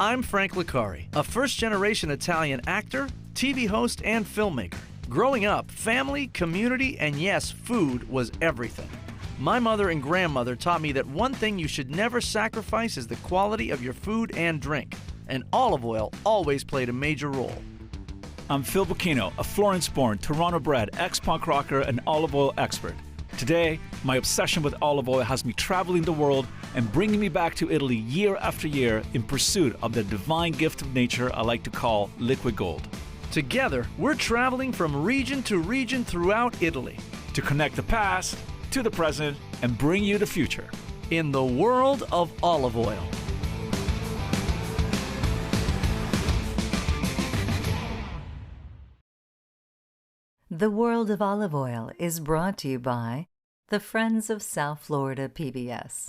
I'm Frank Licari, a first-generation Italian actor, TV host, and filmmaker. Growing up, family, community, and yes, food was everything. My mother and grandmother taught me that one thing you should never sacrifice is the quality of your food and drink, and olive oil always played a major role. I'm Fil Bucchino, a Florence-born, Toronto-bred ex-punk rocker and olive oil expert. Today, my obsession with olive oil has me traveling the world and bringing me back to Italy year after year in pursuit of the divine gift of nature I like to call liquid gold. Together, we're traveling from region to region throughout Italy to connect the past to the present and bring you the future. In the world of olive oil. The World of Olive Oil is brought to you by the Friends of South Florida PBS.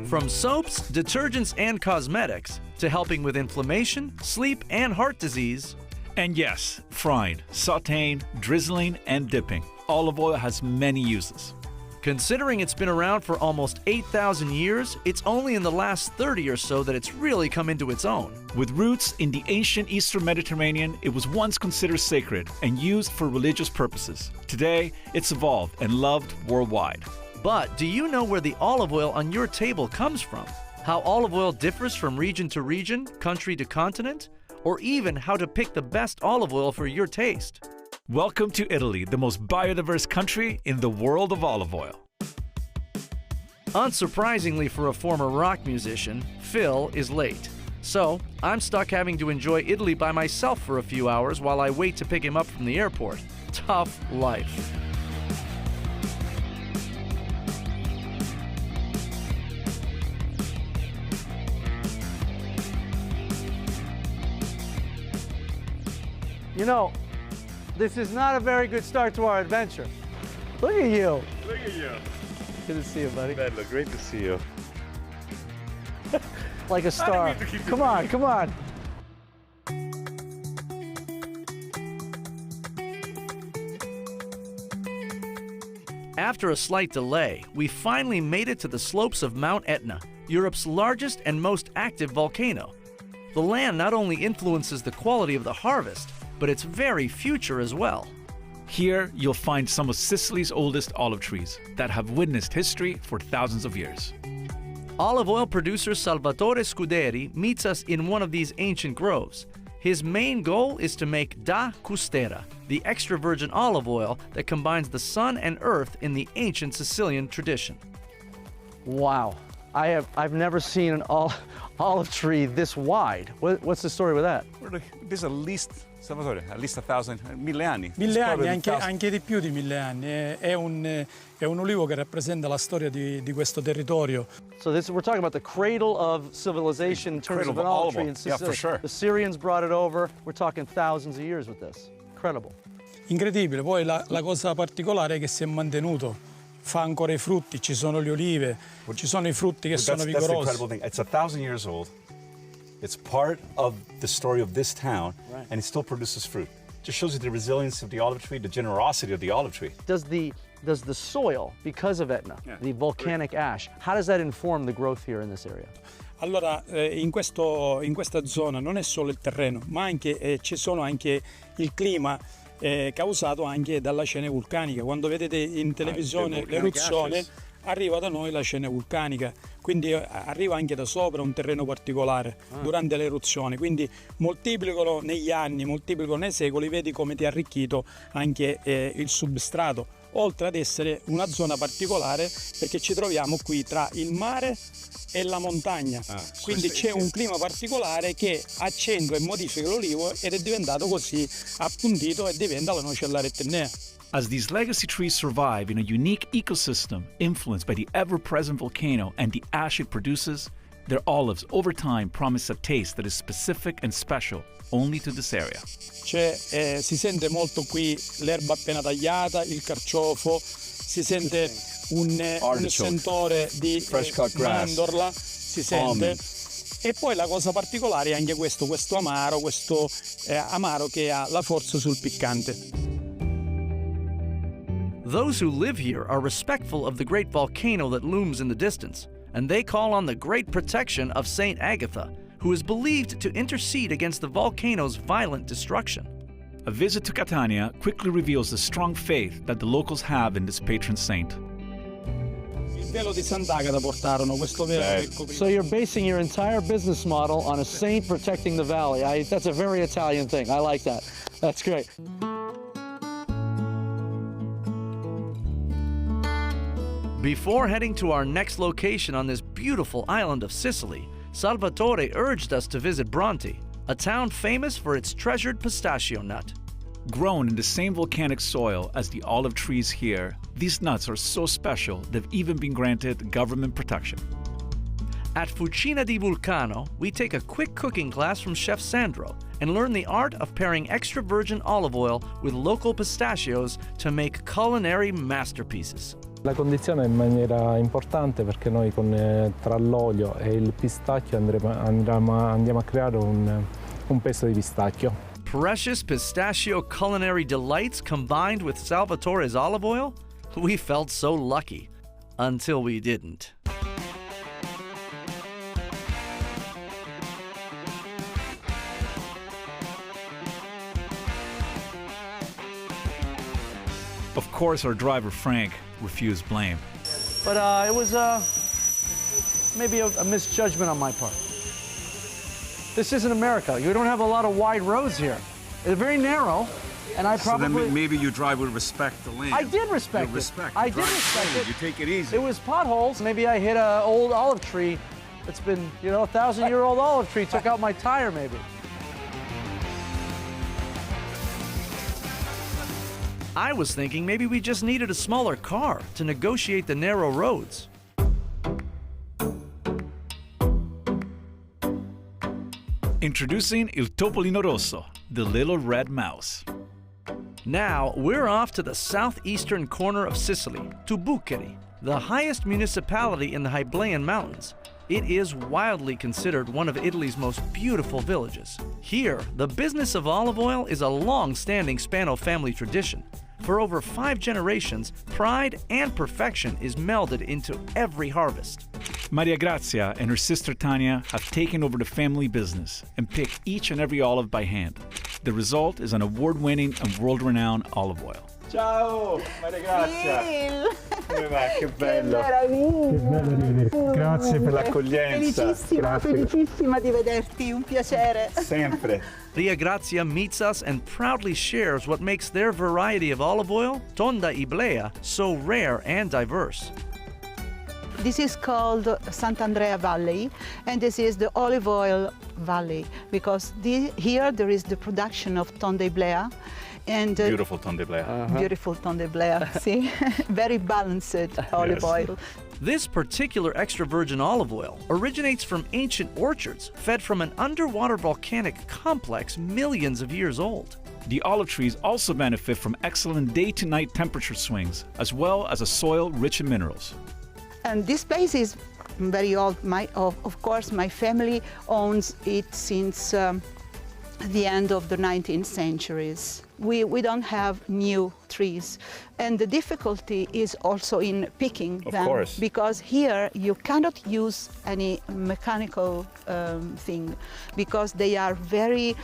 From soaps, detergents, and cosmetics to helping with inflammation, sleep, and heart disease. And yes, frying, sauteing, drizzling, and dipping. Olive oil has many uses. Considering it's been around for almost 8,000 years, it's only in the last 30 or so that it's really come into its own. With roots in the ancient Eastern Mediterranean, it was once considered sacred and used for religious purposes. Today, it's evolved and loved worldwide. But do you know where the olive oil on your table comes from? How olive oil differs from region to region, country to continent? Or even how to pick the best olive oil for your taste? Welcome to Italy, the most biodiverse country in the world of olive oil. Unsurprisingly for a former rock musician, Phil is late. So, I'm stuck having to enjoy Italy by myself for a few hours while I wait to pick him up from the airport. Tough life. You know, this is not a very good start to our adventure. Look at you. Look at you. Good to see you, buddy. Bello, great to see you. Like a star. Come on, come on. After a slight delay, we finally made it to the slopes of Mount Etna, Europe's largest and most active volcano. The land not only influences the quality of the harvest, but its very future as well. Here, you'll find some of Sicily's oldest olive trees that have witnessed history for thousands of years. Olive oil producer Salvatore Scuderi meets us in one of these ancient groves. His main goal is to make da custera, the extra virgin olive oil that combines the sun and earth in the ancient Sicilian tradition. Wow. I've never seen an olive tree this wide. What's the story with that? This is at least, Salvatore, at least 1,000, 1,000 anni. 1.000 anni, anche di più di 1.000 anni. È un ulivo che rappresenta la storia di questo territorio. So we're talking about the cradle of civilization in terms of an olive tree in Sicily. Yeah, for sure. The Syrians brought it over. We're talking thousands of years with this. Incredible. Incredibile. Poi la cosa particolare è che si è mantenuto. Fa ancora I frutti, ci sono le olive, ci sono I frutti che sono vigorosi. That's the incredible thing. It's 1,000 years old. It's part of the story of this town, right. And it still produces fruit. Just shows you the resilience of the olive tree, the generosity of the olive tree. Does the soil, because of Etna, the volcanic ash, how does that inform the growth here in this area? Allora, in questa zona non è solo il terreno, ma anche ci sono anche il clima causato anche dalla cene vulcanica. Quando vedete in televisione l'eruzione, arriva da noi la cene vulcanica, quindi arriva anche da sopra un terreno particolare durante l'eruzione, quindi moltiplicano negli anni, moltiplicano nei secoli, vedi come ti ha arricchito anche il substrato, oltre ad essere una zona particolare perché ci troviamo qui tra il mare e la montagna, quindi c'è un clima particolare che accentua e modifica l'olivo ed è diventato così appuntito e diventa la nocellare etnea. As these legacy trees survive in a unique ecosystem influenced by the ever-present volcano and the ash it produces, their olives over time promise a taste that is specific and special only to this area. Si sente molto qui l'erba appena tagliata, il carciofo, si sente un sentore di mandorla, si sente. E poi la cosa particolare è anche questo amaro, amaro che ha la forza sul piccante. Those who live here are respectful of the great volcano that looms in the distance, and they call on the great protection of Saint Agatha, who is believed to intercede against the volcano's violent destruction. A visit to Catania quickly reveals the strong faith that the locals have in this patron saint. Il velo di Sant'Agata portarono, questo velo che copriva. So you're basing your entire business model on a saint protecting the valley. That's a very Italian thing. I like that. That's great. Before heading to our next location on this beautiful island of Sicily, Salvatore urged us to visit Bronte, a town famous for its treasured pistachio nut. Grown in the same volcanic soil as the olive trees here, these nuts are so special they've even been granted government protection. At Fucina di Vulcano, we take a quick cooking class from Chef Sandro and learn the art of pairing extra virgin olive oil with local pistachios to make culinary masterpieces. La condizione in maniera importante perché noi tra l'olio e il pistacchio andiamo a creare un pesto di pistacchio. Precious pistachio culinary delights combined with Salvatore's olive oil? We felt so lucky. Until we didn't. Of course, our driver, Frank, refused blame. But it was maybe a misjudgment on my part. This isn't America. You don't have a lot of wide roads here. They're very narrow, and I probably... So then maybe you drive with respect the land. I did respect it. I did respect it. You take it easy. It was potholes. Maybe I hit an old olive tree that's been, a 1,000-year-old olive tree took out my tire maybe. I was thinking maybe we just needed a smaller car to negotiate the narrow roads. Introducing Il Topolino Rosso, the little red mouse. Now we're off to the southeastern corner of Sicily, to Buccheri, the highest municipality in the Hyblaean Mountains. It is wildly considered one of Italy's most beautiful villages. Here, the business of olive oil is a long-standing Spano family tradition. For over 5 generations, pride and perfection is melded into every harvest. Maria Grazia and her sister Tania have taken over the family business and pick each and every olive by hand. The result is an award-winning and world-renowned olive oil. Ciao, Maria Grazia. Come va? Che bello. Che bello rivederti. Grazie per l'accoglienza. Felicissima di vederti, un piacere. Sempre. Maria Grazia meets us and proudly shares what makes their variety of olive oil, Tonda Iblea, so rare and diverse. This is called Sant'Andrea Valley, and this is the olive oil valley, because here there is the production of Tonda Iblea. And beautiful Tonda Iblea. Beautiful Tonda Iblea, see? Very balanced olive oil. This particular extra virgin olive oil originates from ancient orchards fed from an underwater volcanic complex millions of years old. The olive trees also benefit from excellent day-to-night temperature swings, as well as a soil rich in minerals. And this place is very old. Of course, my family owns it since the end of the 19th centuries. We don't have new trees. And the difficulty is also in picking them. Of course. Because here you cannot use any mechanical thing, because they are very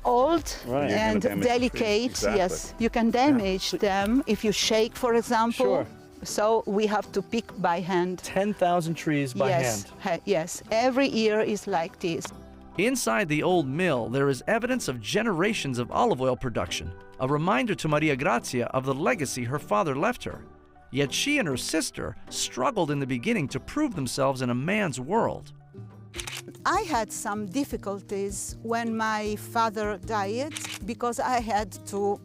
old and delicate. Exactly. Yes, you can damage them if you shake, for example. Sure. So we have to pick by hand. 10,000 trees by hand. Yes, every year is like this. Inside the old mill, there is evidence of generations of olive oil production, a reminder to Maria Grazia of the legacy her father left her. Yet she and her sister struggled in the beginning to prove themselves in a man's world. I had some difficulties when my father died, because I had to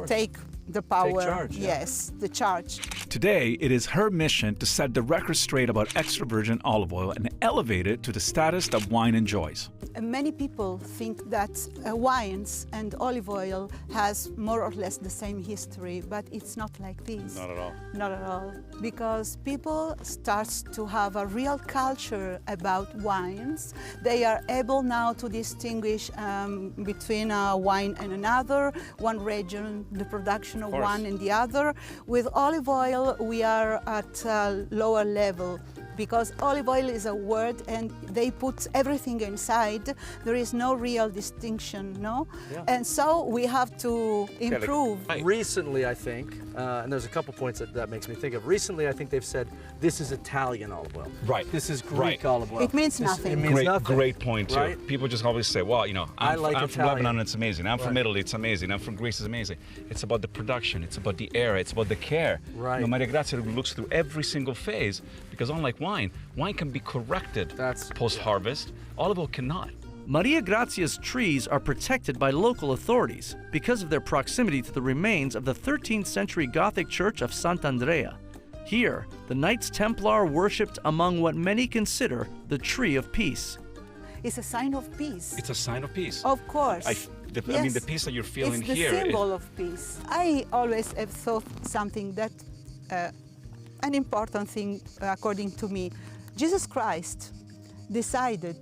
take the power. Take charge, Yes, the charge. Today, it is her mission to set the record straight about extra virgin olive oil and elevate it to the status that wine enjoys. Many people think that wines and olive oil has more or less the same history, but it's not like this. Not at all. Not at all. Because people start to have a real culture about wines. They are able now to distinguish between a wine and another, one region, the production of one and the other. With olive oil, we are at a lower level, because olive oil is a word and they put everything inside. There is no real distinction, no? Yeah. And so we have to improve. Recently, I think, and there's a couple points that makes me think of. Recently, I think they've said this is Italian olive oil. Right. This is Greek olive oil. It means nothing. It means nothing. Great point too. Right? People just always say, well, you know, I'm from Italian. Lebanon, it's amazing. I'm from Italy, it's amazing. I'm from Greece, it's amazing. It's about the production, it's about the era, it's about the care. Right. You know, Maria Grazia looks through every single phase, because unlike wine can be corrected post-harvest. Olive oil cannot. Maria Grazia's trees are protected by local authorities because of their proximity to the remains of the 13th century Gothic church of Sant'Andrea. Here, the Knights Templar worshipped among what many consider the Tree of Peace. It's a sign of peace. It's a sign of peace. Of course. I mean, the peace that you're feeling it's the here symbol of peace. I always have thought something that, an important thing according to me, Jesus Christ decided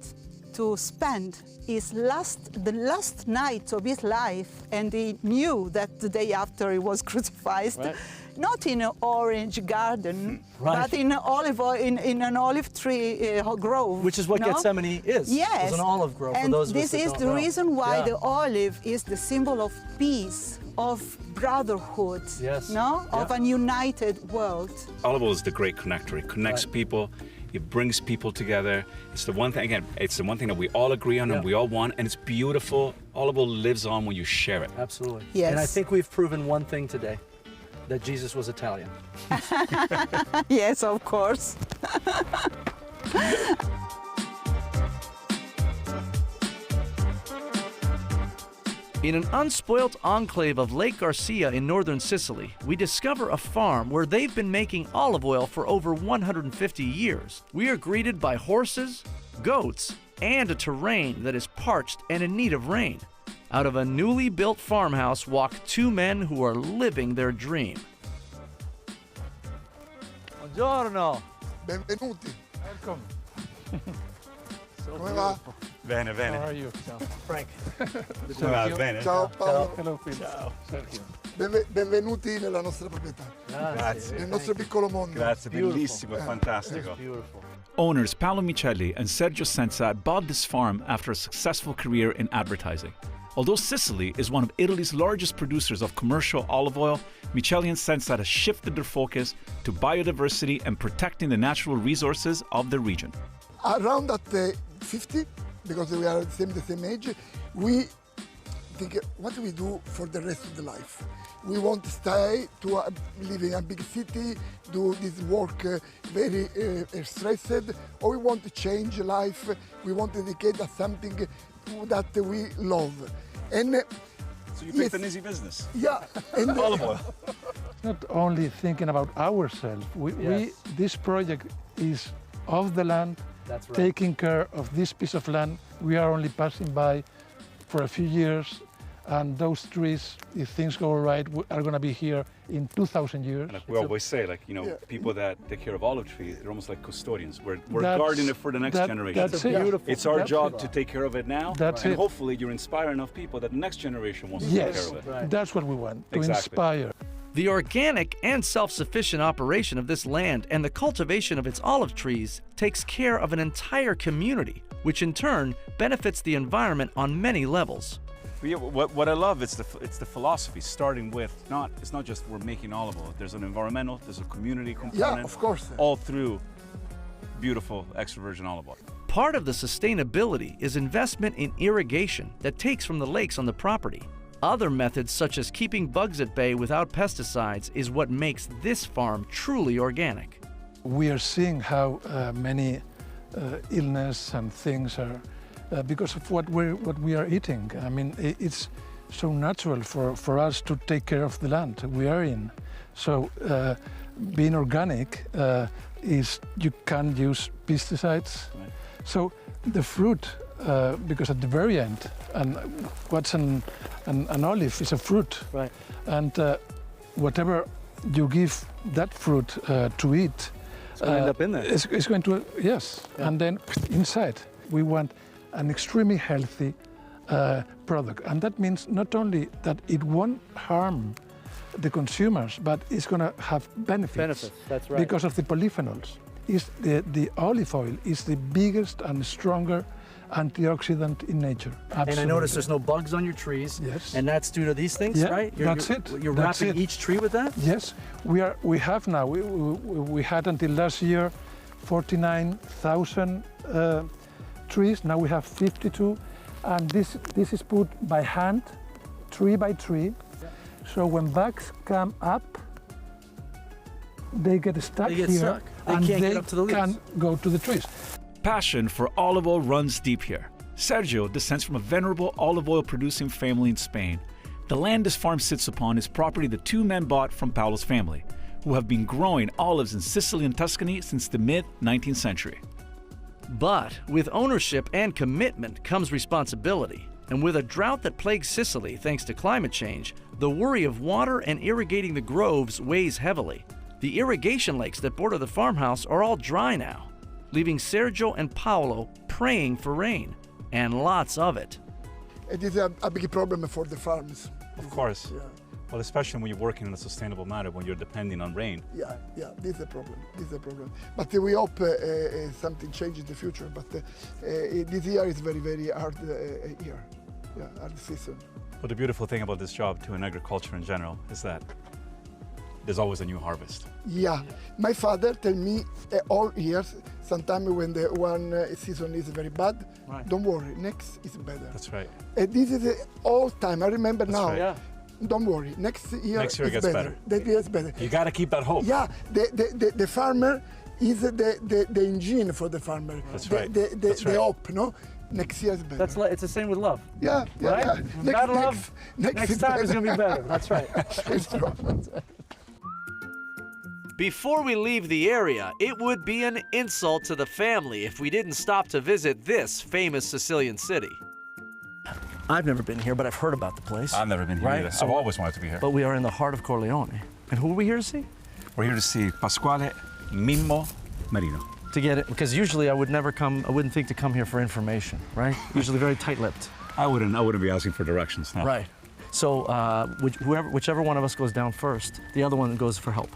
to spend the last night of his life, and he knew that the day after he was crucified, not in an orange garden, but in an olive tree grove. Which is what Gethsemane is. Yes. It's an olive grove, and for those of us this that is don't the know. reason why the olive is the symbol of peace, of brotherhood, of a united world. Olive oil is the great connector. It connects people. It brings people together. It's the one thing, again, it's the one thing that we all agree on and we all want, and it's beautiful. Olive oil lives on when you share it. Absolutely. Yes. And I think we've proven one thing today, that Jesus was Italian. Yes, of course. In an unspoilt enclave of Lake Garcia in northern Sicily, we discover a farm where they've been making olive oil for over 150 years. We are greeted by horses, goats, and a terrain that is parched and in need of rain. Out of a newly built farmhouse walk two men who are living their dream. Buongiorno. Benvenuti. Welcome. Come va? Bene, bene. How are you? Frank. Bene. Ciao Paolo. Hello, Phil. Sergio. Benvenuti nella nostra proprietà, Grazie. nel nostro piccolo mondo. Grazie, bellissimo, fantastico. Beautiful. Owners Paolo Miceli and Sergio Sensat bought this farm after a successful career in advertising. Although Sicily is one of Italy's largest producers of commercial olive oil, Miceli and Sensat has shifted their focus to biodiversity and protecting the natural resources of the region. Around at 50, because we are the same age, we think, what do we do for the rest of the life? We want to stay to live in a big city, do this work very stressed, or we want to change life, we want to dedicate to something that we love. And So you picked an easy business. yeah, and Olive oil. Not only thinking about ourselves, this project is of the land, That's right. taking care of this piece of land. We are only passing by for a few years, and those trees, if things go right, are going to be here in 2,000 years. And like we always say, like, you know, Yeah. people that take care of olive trees, they're almost like custodians. We're That's- guarding it for the next generation. That's it. Beautiful. It's our That's job it. to take care of it now, That's and it. hopefully you're inspiring enough people that the next generation wants to take care Yes, of it. Right. that's what we want, to Exactly. inspire. The organic and self-sufficient operation of this land and the cultivation of its olive trees takes care of an entire community, which in turn benefits the environment on many levels. But yeah, what I love, it's the philosophy, starting with, it's not just we're making olive oil. There's an environmental, there's a community component. of course. All through beautiful extra virgin olive oil. Part of the sustainability is investment in irrigation that takes from the lakes on the property. Other methods, such as keeping bugs at bay without pesticides, is what makes this farm truly organic. We are seeing how many illness and things are because of what we are eating. I mean, it's so natural for us to take care of the land we are in. So being organic is you can't use pesticides. Right. So the fruit, because at the very end, and what's an olive is a fruit. Right. And whatever you give that fruit to eat, It's going to end up in there. it's going to, yes. Yeah. And then inside, we want an extremely healthy product. And that means not only that it won't harm the consumers, but it's going to have benefits. Benefits, that's right. Because of the polyphenols. The olive oil is the biggest and stronger antioxidant in nature. And I notice there's no bugs on your trees. Yes. And that's due to these things, Yeah, right? that's it. You're That's wrapping it. each tree with that? Yes, we have now. We had until last year 49,000 trees. Now we have 52, and this is put by hand, tree by tree. Yeah. So when bugs come up, they get stuck They get here, stuck. They and can't they get up to the leaves. can't go to the trees. Passion for olive oil runs deep here. Sergio descends from a venerable olive oil producing family in Spain. The land this farm sits upon is property the two men bought from Paolo's family, who have been growing olives in Sicily and Tuscany since the mid-19th century. But with ownership and commitment comes responsibility. And with a drought that plagues Sicily thanks to climate change, the worry of water and irrigating the groves weighs heavily. The irrigation lakes that border the farmhouse are all dry now, leaving Sergio and Paolo praying for rain, and lots of it. It is a big problem for the farms. Of course. Yeah. Well, especially when you're working in a sustainable manner, when you're depending on rain. Yeah, this is a problem. But we hope something changes in the future. But this year is very, very hard year. Yeah, hard season. But the beautiful thing about this job, too, in agriculture in general, is that there's always a new harvest. Yeah, my father tell me all years, sometimes when the one season is very bad, Right. don't worry, next is better. That's right. This is all time. I remember now. right. Yeah. Don't worry, next year it is gets better. That year is better. You got to keep that hope. Yeah, the farmer is the engine for the farmer. That's right. The hope, no? Next year is better. It's the same with love. Yeah, Right? yeah. Bad love, next time is going to be better. That's right. It's true. Before we leave the area, it would be an insult to the family if we didn't stop to visit this famous Sicilian city. I've never been here, but I've heard about the place. I've never been here Right? either. So- I've always wanted to be here. But we are in the heart of Corleone. And who are we here to see? We're here to see Pasquale, Mimmo, Marino. To get it, because usually I wouldn't think to come here for information, right? Usually very tight-lipped. I wouldn't be asking for directions now. Right. So whichever one of us goes down first, the other one goes for help.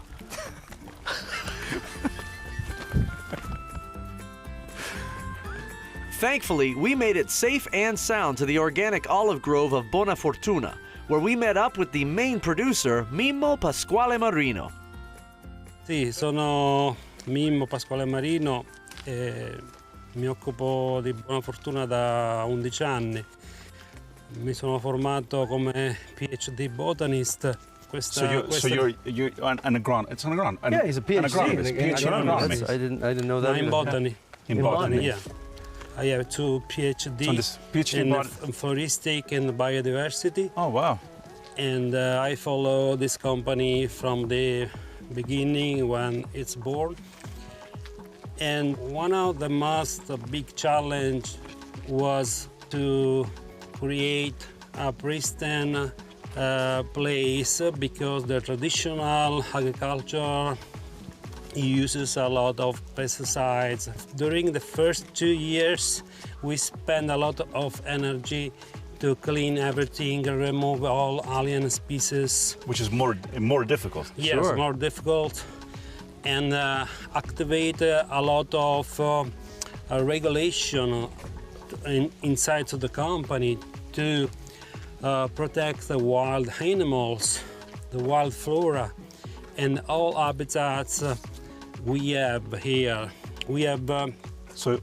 Thankfully, we made it safe and sound to the organic olive grove of Bona Fortuna, where we met up with the main producer, Mimmo Pasquale Marino. Sì, sono Mimmo Pasquale Marino e mi occupo di Buona Fortuna da 11 anni. Mi sono formato come PhD botanist. So you're an agronomist. It's an agronomist. Yeah, he's a PhD. An agronomist. in PhD in agronomy. agronomy. I didn't know that. in either. botany. In botany. Yeah. I have 2 PhD, So this PhD in botany. floristic and biodiversity. Oh, wow. And I follow this company from the beginning when it's born. And one of the most big challenge was to create a pristine place because the traditional agriculture uses a lot of pesticides. During the first 2 years, we spend a lot of energy to clean everything, remove all alien species. Which is more difficult. Yes, Sure. more difficult, and activate a lot of regulation inside of the company to protect the wild animals, the wild flora, and all habitats we have here. We have. So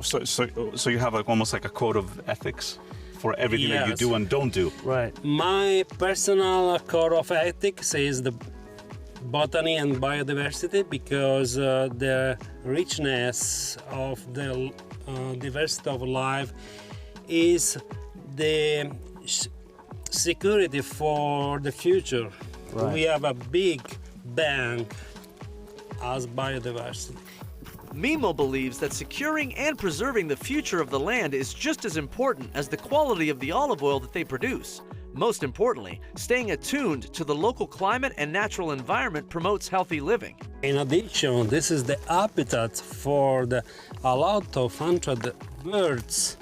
you have almost like a code of ethics for everything that you Yes. do and don't do. Right. My personal code of ethics is the botany and biodiversity because the richness of the diversity of life is the security for the future. Right. We have a big bank as biodiversity. Mimmo believes that securing and preserving the future of the land is just as important as the quality of the olive oil that they produce. Most importantly, staying attuned to the local climate and natural environment promotes healthy living. In addition, this is the habitat for a lot of hunted birds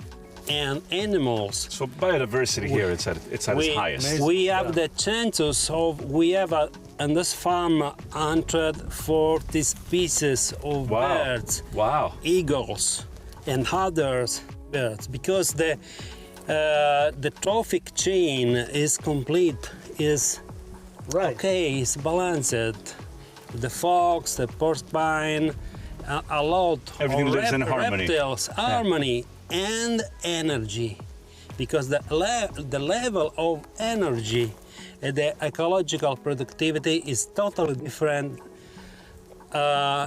and animals. So biodiversity here, it's at its highest. We have the chances of, on this farm 140 species of birds, eagles, and other birds, because the trophic chain is complete, is is balanced. The fox, the porcupine, a lot everything of lives in harmony. Reptiles, harmony and energy, because the level of energy and the ecological productivity is totally different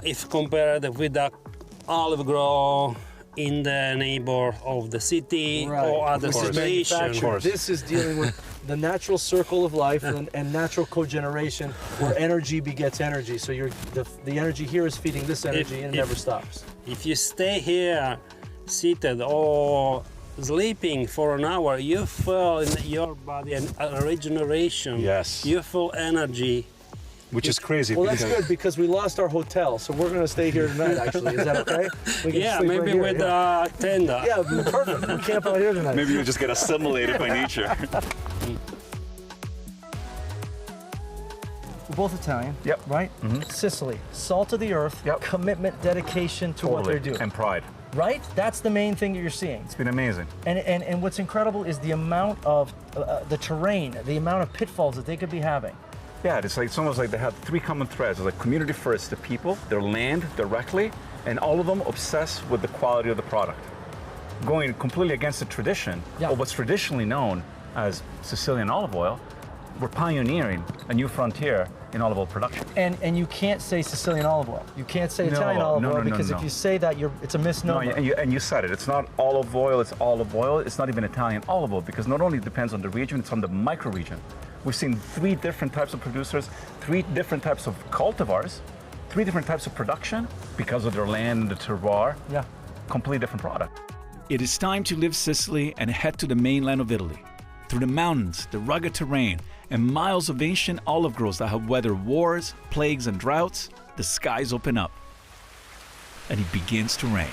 if compared with the olive grow in the neighbor of the city or other situation. This is dealing with the natural circle of life and natural cogeneration, where energy begets energy. So the energy here is feeding this energy and it never stops. If you stay here seated or sleeping for an hour, you feel in your body a regeneration. Yes. You feel energy. Which is crazy. Well, that's good, because we lost our hotel, so we're going to stay here tonight, actually. Is that okay? We can Yeah, sleep maybe right with here, a tender. Yeah, perfect. We camp out here tonight. Maybe you just get assimilated by nature. We're both Italian. Yep. Right? Sicily, salt of the earth, commitment, dedication to what they're doing. And pride. Right? That's the main thing that you're seeing. It's been amazing. And what's incredible is the amount of the terrain, the amount of pitfalls that they could be having. Yeah, it's almost like they have three common threads. It's like community first, the people, their land directly, and all of them obsessed with the quality of the product. Going completely against the tradition of what's traditionally known as Sicilian olive oil, we're pioneering a new frontier in olive oil production. And you can't say Sicilian olive oil. You can't say Italian olive oil, because if you say that, it's a misnomer. No, and you said it. It's not olive oil, it's olive oil. It's not even Italian olive oil, because not only it depends on the region, it's on the micro-region. We've seen 3 different types of producers, 3 different types of cultivars, 3 different types of production because of their land and the terroir. Yeah. Completely different product. It is time to leave Sicily and head to the mainland of Italy. Through the mountains, the rugged terrain, and miles of ancient olive groves that have weathered wars, plagues, and droughts, the skies open up. And it begins to rain.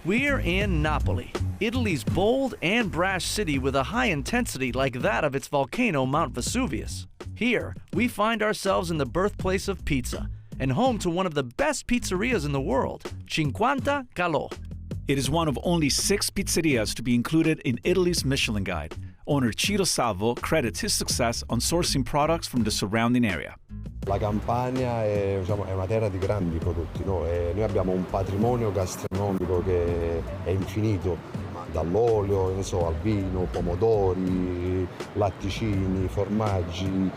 We're in Napoli, Italy's bold and brash city with a high intensity like that of its volcano, Mount Vesuvius. Here, we find ourselves in the birthplace of pizza and home to one of the best pizzerias in the world, 50 Kalo. It is one of only 6 pizzerias to be included in Italy's Michelin Guide. Owner Ciro Salvo credits his success on sourcing products from the surrounding area. La Campania è una terra di grandi prodotti, no? Noi abbiamo un patrimonio gastronomico che è infinito, dall'olio, al vino, pomodori, latticini, formaggi.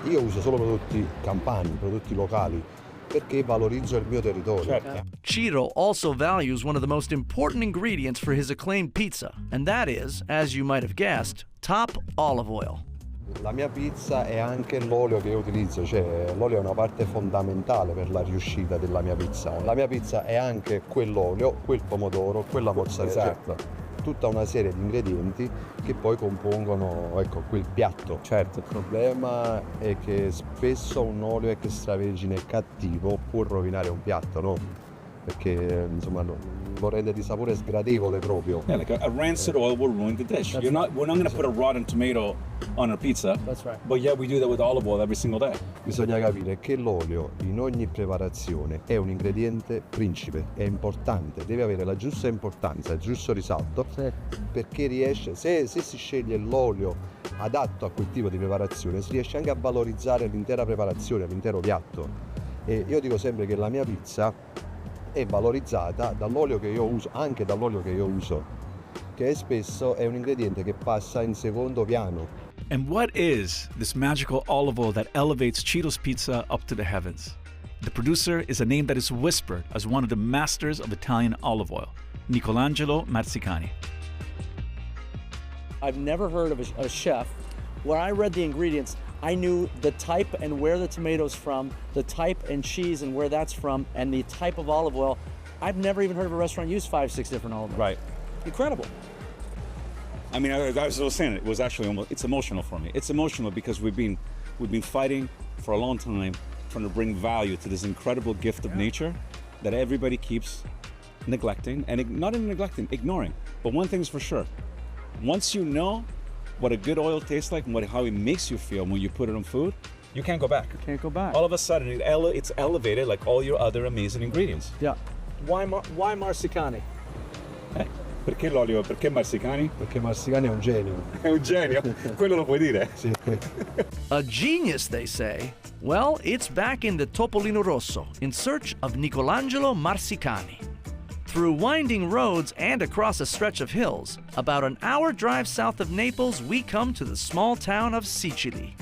Io uso solo prodotti campani, prodotti locali, perché valorizzo il mio territorio. Ciro also values one of the most important ingredients for his acclaimed pizza, and that is, as you might have guessed, top olive oil. La mia pizza è anche l'olio che io utilizzo, cioè l'olio è una parte fondamentale per la riuscita della mia pizza. La mia pizza è anche quell'olio, quel pomodoro, quella mozzarella, tutta una serie di ingredienti che poi compongono quel piatto. Certo. Il problema è che spesso un olio extravergine cattivo può rovinare un piatto, no? Perché lo rende di sapore sgradevole proprio. Yeah, like a rancid oil will ruin the dish. We're not going to put a rotten tomato on our pizza. That's right. But yeah, we do that with olive oil every single day. Bisogna capire che l'olio in ogni preparazione è un ingrediente principe, è importante, deve avere la giusta importanza, il giusto risalto, perché riesce, se si sceglie l'olio adatto a quel tipo di preparazione, si riesce anche a valorizzare l'intera preparazione, l'intero piatto. E io dico sempre che la mia pizza è valorizzata dall'olio che io uso, anche dall'olio che io uso, che spesso è un ingrediente che passa in secondo piano. And what is this magical olive oil that elevates Ciro's pizza up to the heavens? The producer is a name that is whispered as one of the masters of Italian olive oil, Nicolangelo Marsicani. I've never heard of a chef where I read the ingredients, I knew the type and where the tomato's from, the type and cheese and where that's from, and the type of olive oil. I've never even heard of a restaurant use 5-6 different olive oils. Right. Incredible. I mean, as I was saying, it was actually almost, it's emotional for me. It's emotional because we've been fighting for a long time, trying to bring value to this incredible gift of nature that everybody keeps neglecting, and not even neglecting, ignoring. But one thing's for sure, once you know what a good oil tastes like and how it makes you feel when you put it on food, you can't go back. You can't go back. All of a sudden, it's elevated like all your other amazing ingredients. Yeah. Why Marsicani? Perché l'olio? Perché Marsicani? Perché Marsicani è un genio. È un genio, quello lo puoi dire. Sì. A genius, they say. Well, it's back in the Topolino Rosso in search of Nicolangelo Marsicani. Through winding roads and across a stretch of hills, about an hour drive south of Naples, we come to the small town of Sicili.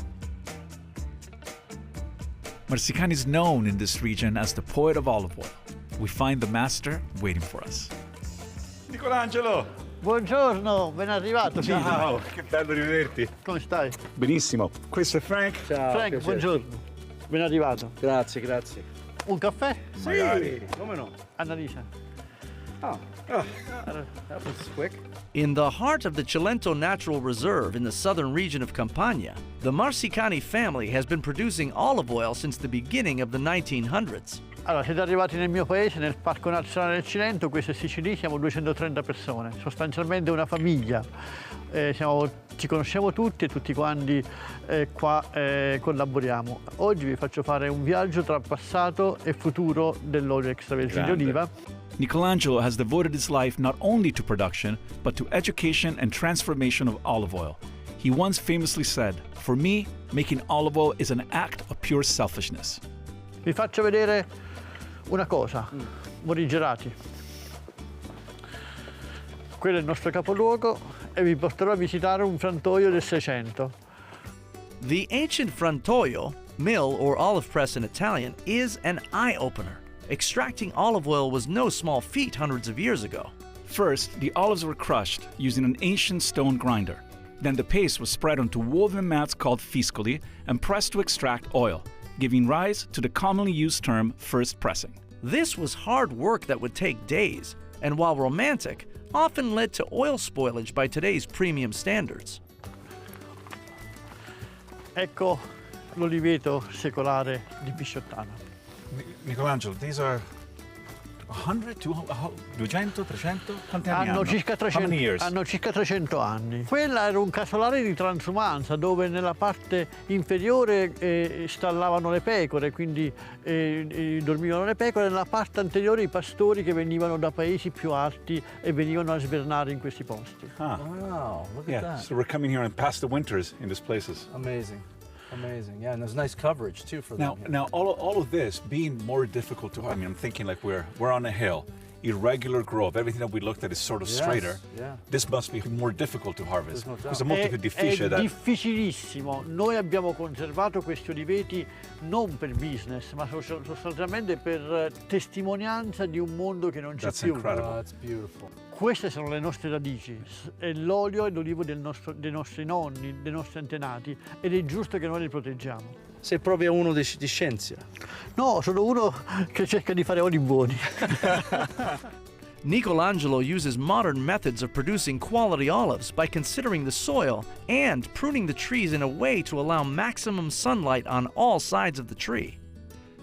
Marsicani is known in this region as the poet of olive oil. We find the master waiting for us. Nicolangelo! Buongiorno, ben arrivato. Ciao, che bello rivederti. Come stai? Benissimo. Questo è Frank. Ciao. Frank, piacere. buongiorno. Ben arrivato. Grazie, grazie. Un caffè? Magari. Come no? Annalisa. That was quick. In the heart of the Cilento Natural Reserve in the southern region of Campania, the Marsicani family has been producing olive oil since the beginning of the 1900s. Allora, siete arrivati nel mio paese, nel Parco Nazionale del Cilento, questo è Sicily, siamo 230 persone, sostanzialmente una famiglia. Ci conosciamo tutti e tutti quanti qua collaboriamo. Oggi vi faccio fare un viaggio tra passato e futuro dell'olio extravergine di oliva. Nicolangelo has devoted his life not only to production, but to education and transformation of olive oil. He once famously said, "For me, making olive oil is an act of pure selfishness." Vi faccio vedere una cosa, morigerati. Quello è il nostro capoluogo e vi porterò a visitare un frantoio del 600. The ancient frantoio, mill or olive press in Italian, is an eye-opener. Extracting olive oil was no small feat hundreds of years ago. First, the olives were crushed using an ancient stone grinder. Then the paste was spread onto woven mats called fiscoli and pressed to extract oil, giving rise to the commonly used term first pressing. This was hard work that would take days, and while romantic, often led to oil spoilage by today's premium standards. Ecco l'oliveto secolare di Pisciottano. Nicolangelo, these are 100, 200, 300? Quanti anni hanno? How many years? Hanno circa 300 anni. Quella era un casolare di transumanza dove nella parte inferiore stallavano le pecore, quindi dormivano le pecore, e nella parte anteriore i pastori che venivano da paesi più alti e venivano a svernare in questi posti. Wow, look at that. So we're coming here and pass the winters in these places. Amazing. Amazing, yeah, and there's nice coverage too for them. Now, all of this being more difficult to, I mean, I'm thinking like we're on a hill, irregular growth, everything that we looked at is sort of straighter. Yeah. This must be more difficult to harvest. Questo è molto più È difficile. difficilissimo. Noi abbiamo conservato questi oliveti non per business, ma sostanzialmente per testimonianza di un mondo che non c'è più. That's beautiful. Queste sono le nostre radici, è l'olio e l'olivo dei nostri nonni, dei nostri antenati, ed è giusto che noi li proteggiamo. Sei proprio uno di scienza. No, sono uno che cerca di fare oli buoni. Nicolangelo uses modern methods of producing quality olives by considering the soil and pruning the trees in a way to allow maximum sunlight on all sides of the tree.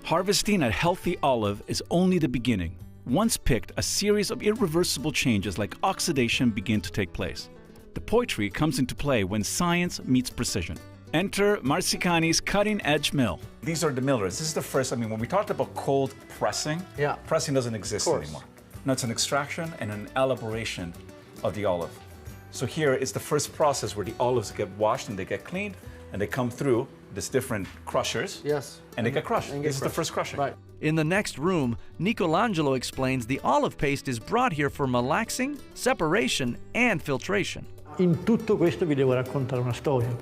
Harvesting a healthy olive is only the beginning. Once picked, a series of irreversible changes like oxidation begin to take place. The poetry comes into play when science meets precision. Enter Marsicani's cutting-edge mill. These are the millers. This is the first, I mean, when we talked about cold pressing, pressing doesn't exist anymore. No, it's an extraction and an elaboration of the olive. So here it's the first process where the olives get washed and they get cleaned and they come through these different crushers. Yes. And they get crushed. This is the first crushing. Right. In the next room, Nicolangelo explains the olive paste is brought here for malaxing, separation, and filtration. In tutto questo vi devo raccontare una storia.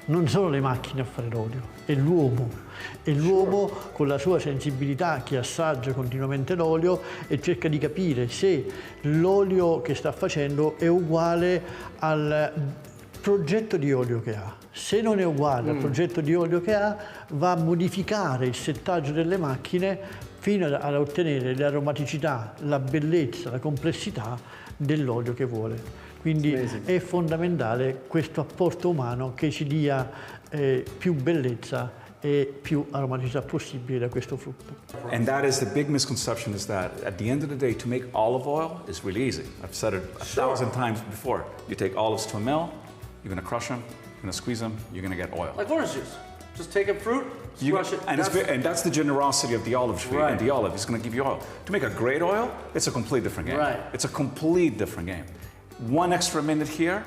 non sono le macchine a fare l'olio, è l'uomo. È l'uomo con la sua sensibilità che assaggia continuamente l'olio e cerca di capire se l'olio che sta facendo è uguale al progetto di olio che ha. Se non è uguale al progetto di olio che ha, va a modificare il settaggio delle macchine fino ad ottenere l'aromaticità, la bellezza, la complessità dell'olio che vuole. Quindi è fondamentale questo apporto umano che ci dia più bellezza e più aromaticità possibile da questo frutto. And that is the big misconception, is that at the end of the day, to make olive oil is really easy. I've said it 1,000 times before. You take olives to a mill, you're going to crush them, you're going to squeeze them, you're going to get oil. Like orange juice. Just take a fruit, crush it. And that's the generosity of the olive tree. Right. And the olive is going to give you oil. To make a great oil, it's a complete different game. Right. It's a complete different game. 1 extra minute here,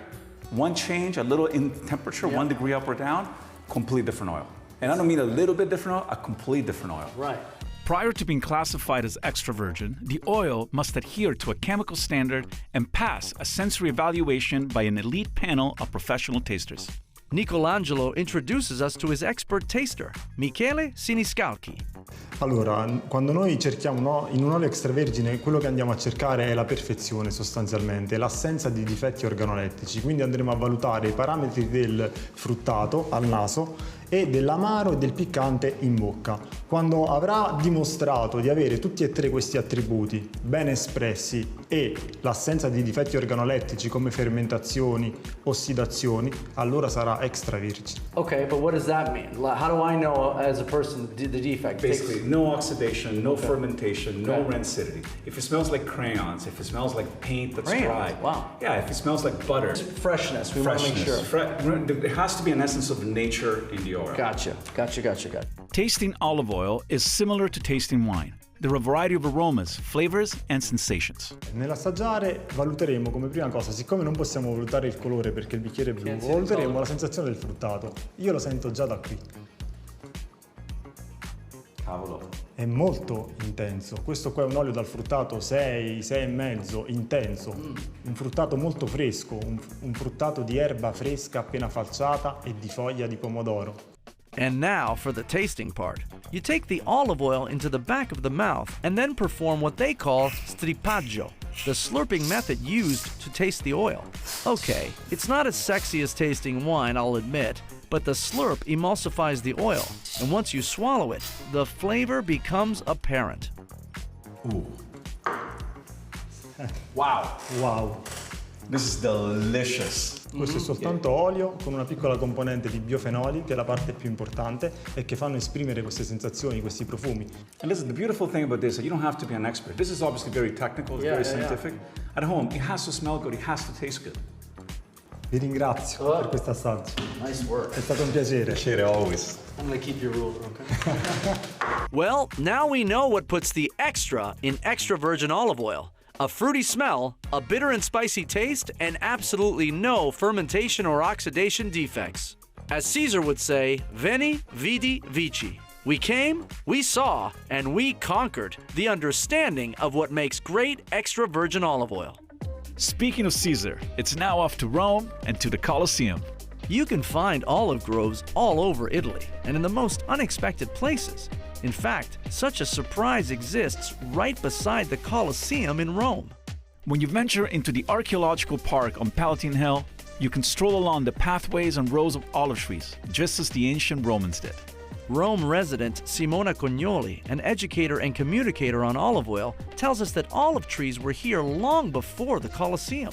1 change, a little in temperature, 1 degree up or down, complete different oil. And I don't mean a little bit different oil, a complete different oil. Right. Prior to being classified as extra virgin, the oil must adhere to a chemical standard and pass a sensory evaluation by an elite panel of professional tasters. Nicolangelo introduces us to his expert taster, Michele Siniscalchi. Allora, quando noi cerchiamo in un olio extravergine, quello che andiamo a cercare è la perfezione sostanzialmente, l'assenza di difetti organolettici, quindi andremo a valutare i parametri del fruttato al naso e dell'amaro e del piccante in bocca. Quando avrà dimostrato di avere tutti e 3 questi attributi ben espressi e l'assenza di difetti organolettici come fermentazioni, ossidazioni, allora sarà extravergine. Okay, but what does that mean? How do I know as a person the defect? Basically, no oxidation, no fermentation, no rancidity. If it smells like crayons, if it smells like paint that's dry. Wow. Yeah, if it smells like butter. Freshness, we want to make sure. There has to be an essence of nature in the oil. Gotcha. Tasting olive oil is similar to tasting wine. There are a variety of aromas, flavors, and sensations. Nell'assaggiare valuteremo come prima cosa, siccome non possiamo valutare il colore perché il bicchiere è blu, valuteremo la sensazione del fruttato. Io lo sento già da qui. Cavolo. È molto intenso. Questo qua è un olio dal fruttato 6, 6,5, intenso. Un fruttato molto fresco, un fruttato di erba fresca appena falciata e di foglia di pomodoro. And now for the tasting part. You take the olive oil into the back of the mouth and then perform what they call strippaggio, the slurping method used to taste the oil. Okay, it's not as sexy as tasting wine, I'll admit, but the slurp emulsifies the oil, and once you swallow it, the flavor becomes apparent. Ooh. Wow. This is delicious. Questo è soltanto olio con una piccola componente di biofenoli, che è la parte più importante e che fanno esprimere queste sensazioni, questi profumi. And listen, the beautiful thing about this is you don't have to be an expert. This is obviously very technical, it's very scientific. At home, it has to smell good, it has to taste good. Vi ringrazio per questo assaggio. Nice work. È stato un piacere. Piacere always. I'm gonna keep your rules, okay? Well, now we know what puts the extra in extra virgin olive oil. A fruity smell, a bitter and spicy taste, and absolutely no fermentation or oxidation defects. As Caesar would say, veni, vidi, vici. We came, we saw, and we conquered the understanding of what makes great extra virgin olive oil. Speaking of Caesar, it's now off to Rome and to the Colosseum. You can find olive groves all over Italy and in the most unexpected places. In fact, such a surprise exists right beside the Colosseum in Rome. When you venture into the archaeological park on Palatine Hill, you can stroll along the pathways and rows of olive trees, just as the ancient Romans did. Rome resident Simona Cognoli, an educator and communicator on olive oil, tells us that olive trees were here long before the Colosseum.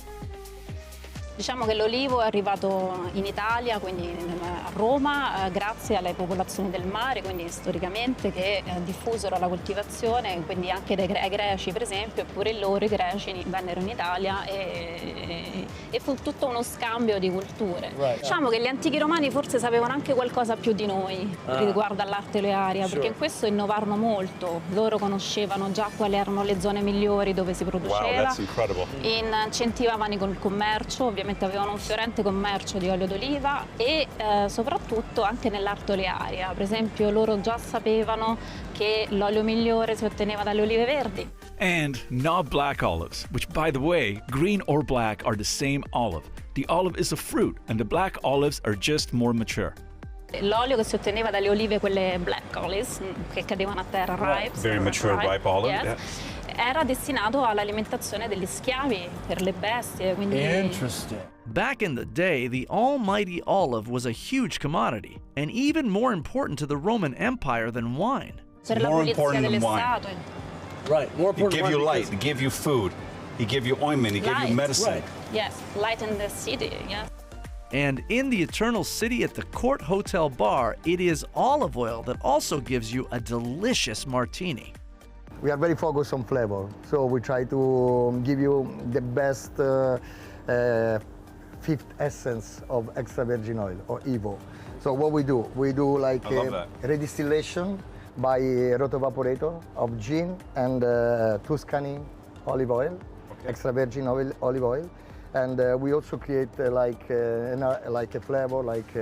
Diciamo che l'olivo è arrivato in Italia, quindi a Roma, grazie alle popolazioni del mare, quindi storicamente che diffusero la coltivazione, quindi anche ai greci per esempio, eppure loro i greci vennero in Italia e fu tutto uno scambio di culture. Diciamo che gli antichi romani forse sapevano anche qualcosa più di noi riguardo all'arte olearia, perché in questo innovarono molto. Loro conoscevano già quali erano le zone migliori dove si produceva, incentivavano il commercio, ovviamente avevano un fiorente commercio di olio d'oliva e soprattutto anche nell'arte olearia. Per esempio loro già sapevano che l'olio migliore si otteneva dalle olive verdi. And not black olives, which by the way, green or black are the same olive. The olive is a fruit, and the black olives are just more mature. L'olio che si otteneva dalle olive, quelle black olives, che cadevano a terra, ripe. Very mature, ripe olive. Yes. Yeah. Era destinato all'alimentazione degli schiavi, per le bestie, quindi... Interesting. Back in the day, the almighty olive was a huge commodity, and even more important to the Roman Empire than wine. Per la pulizia delle statue. Right, more important. He gave you light, he gave you food, he gave you ointment, he gave you medicine. Right. Yes, light in the city, yes. And in the Eternal City at the Court Hotel Bar, it is olive oil that also gives you a delicious martini. We are very focused on flavor, so we try to give you the best fifth essence of extra virgin oil, or EVO. So what we do like a redistillation by rotovaporator of gin and Tuscany olive oil, extra virgin olive oil. And we also create like a flavor, like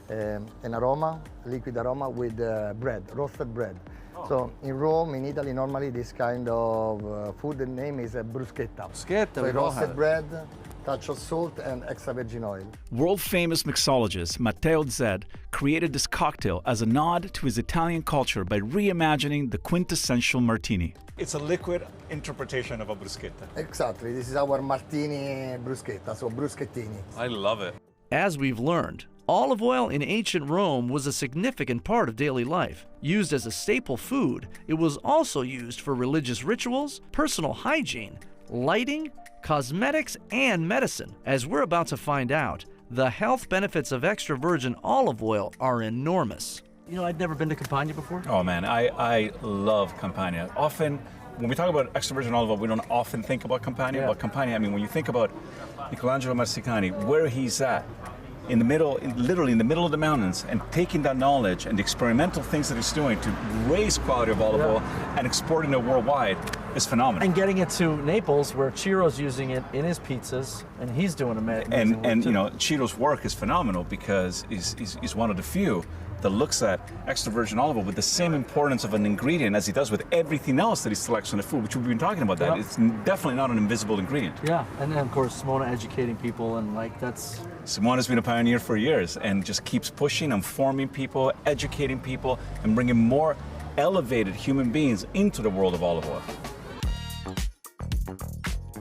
an aroma, liquid aroma with bread, roasted bread. Oh. So in Rome, in Italy, normally this kind of food, the name is a bruschetta. Bruschetta, so roasted bread, touch of salt, and extra virgin oil. World-famous mixologist Matteo Zed created this cocktail as a nod to his Italian culture by reimagining the quintessential martini. It's a liquid interpretation of a bruschetta. Exactly. This is our martini bruschetta, so bruschettini. I love it. As we've learned, olive oil in ancient Rome was a significant part of daily life. Used as a staple food, it was also used for religious rituals, personal hygiene, lighting, cosmetics, and medicine. As we're about to find out, the health benefits of extra virgin olive oil are enormous. You know, I'd never been to Campania before. Oh man, I love Campania. Often, when we talk about extra virgin olive oil, we don't often think about Campania. Yeah. But Campania, I mean, when you think about Nicolangelo Marsicani, where he's at, in the middle, literally in the middle of the mountains, and taking that knowledge and the experimental things that he's doing to raise quality of olive oil and exporting it worldwide is phenomenal. And getting it to Naples, where Ciro's using it in his pizzas, and he's doing amazing work And too. you know, Ciro's work is phenomenal because he's one of the few that looks at extra virgin olive oil with the same importance of an ingredient as he does with everything else that he selects in the food, which we've been talking about. That it's definitely not an invisible ingredient. Yeah, and then of course Simona educating people, and like that's... Simona's been a pioneer for years and just keeps pushing and forming people, educating people, and bringing more elevated human beings into the world of olive oil.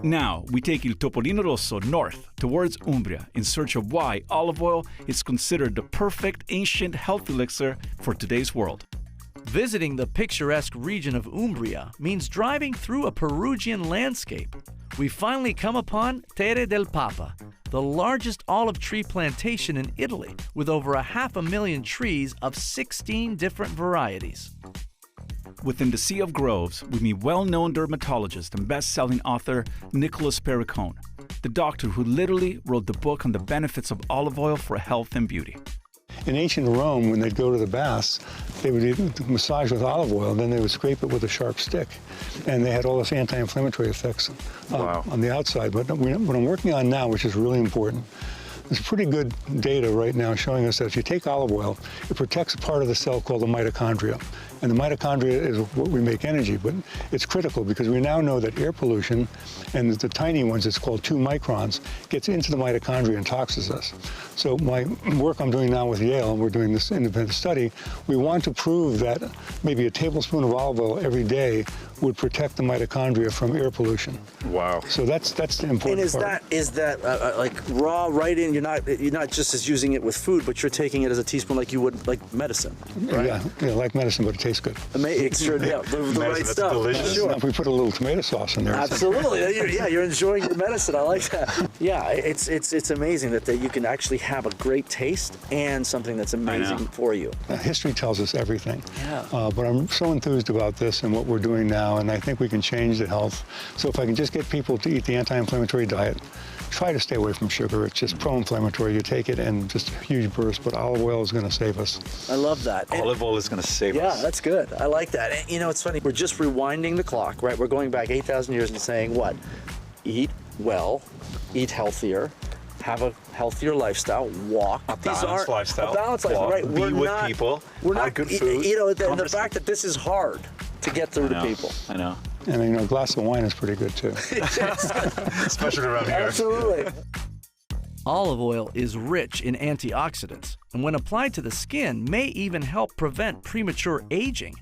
Now, we take Il Topolino Rosso north towards Umbria in search of why olive oil is considered the perfect ancient health elixir for today's world. Visiting the picturesque region of Umbria means driving through a Perugian landscape. We finally come upon Terre del Papa, the largest olive tree plantation in Italy, with over 500,000 trees of 16 different varieties. Within the Sea of Groves, we meet well-known dermatologist and best-selling author Nicholas Perricone, the doctor who literally wrote the book on the benefits of olive oil for health and beauty. In ancient Rome, when they'd go to the baths, they would massage with olive oil, then they would scrape it with a sharp stick. And they had all this anti-inflammatory effects on the outside. But what I'm working on now, which is really important, there's pretty good data right now showing us that if you take olive oil, it protects a part of the cell called the mitochondria. And the mitochondria is what we make energy, but it's critical because we now know that air pollution, and the tiny ones, it's called 2 microns, gets into the mitochondria and toxins us. So my work I'm doing now with Yale, and we're doing this independent study, we want to prove that maybe a tablespoon of olive oil every day would protect the mitochondria from air pollution. Wow. So that's the important And part. is that like raw right in? You're not just as using it with food, but you're taking it as a teaspoon like you would like medicine, right? Yeah, like medicine, but it tastes good. Amazing, yeah, the right stuff. Delicious. Sure. If we put a little tomato sauce in there. Absolutely, yeah, you're enjoying your medicine. I like that. Yeah, it's amazing that you can actually have a great taste and something that's amazing for you. History tells us everything. Yeah. But I'm so enthused about this and what we're doing now, and I think we can change the health. So if I can just get people to eat the anti-inflammatory diet, try to stay away from sugar. It's just pro-inflammatory. You take it and just a huge burst, but olive oil is going to save us. I love that. Olive oil is going to save us. Yeah, that's good. I like that. And, you know, it's funny. We're just rewinding the clock, right? We're going back 8,000 years and saying what? Eat well, eat healthier, have a healthier lifestyle, walk. A balanced lifestyle. A balanced lifestyle, right? Be with people. We're not good food. You know, the fact that this is hard to get through to people. I know. And you know, a glass of wine is pretty good too. Especially around here. Absolutely. Olive oil is rich in antioxidants, and when applied to the skin, may even help prevent premature aging.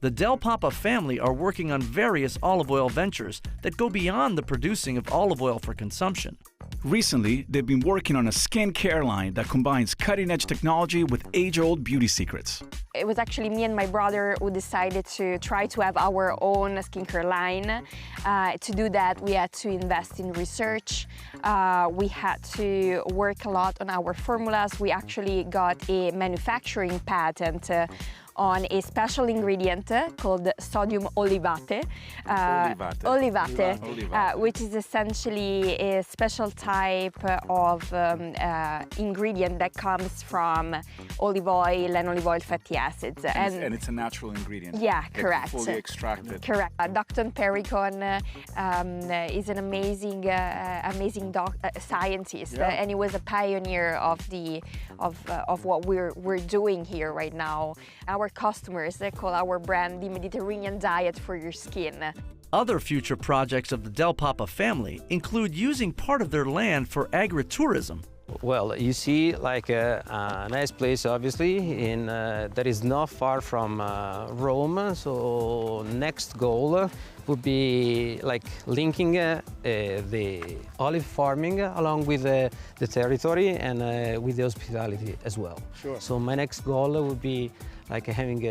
The Del Papa family are working on various olive oil ventures that go beyond the producing of olive oil for consumption. Recently, they've been working on a skincare line that combines cutting-edge technology with age-old beauty secrets. It was actually me and my brother who decided to try to have our own skincare line. To do that, we had to invest in research. We had to work a lot on our formulas. We actually got a manufacturing patent on a special ingredient called sodium olivate, which is essentially a special type of ingredient that comes from olive oil and olive oil fatty acids. And it's a natural ingredient. Yeah, correct. Fully extracted. Correct. Dr. Perricone is an amazing scientist, and he was a pioneer of what we're doing here right now. Our customers, they call our brand the Mediterranean diet for your skin. Other future projects of the Del Papa family include using part of their land for agritourism. Well, you see, like a nice place, obviously, that is not far from Rome. So next goal would be like linking the olive farming along with the territory and with the hospitality as well. Sure. So my next goal would be like having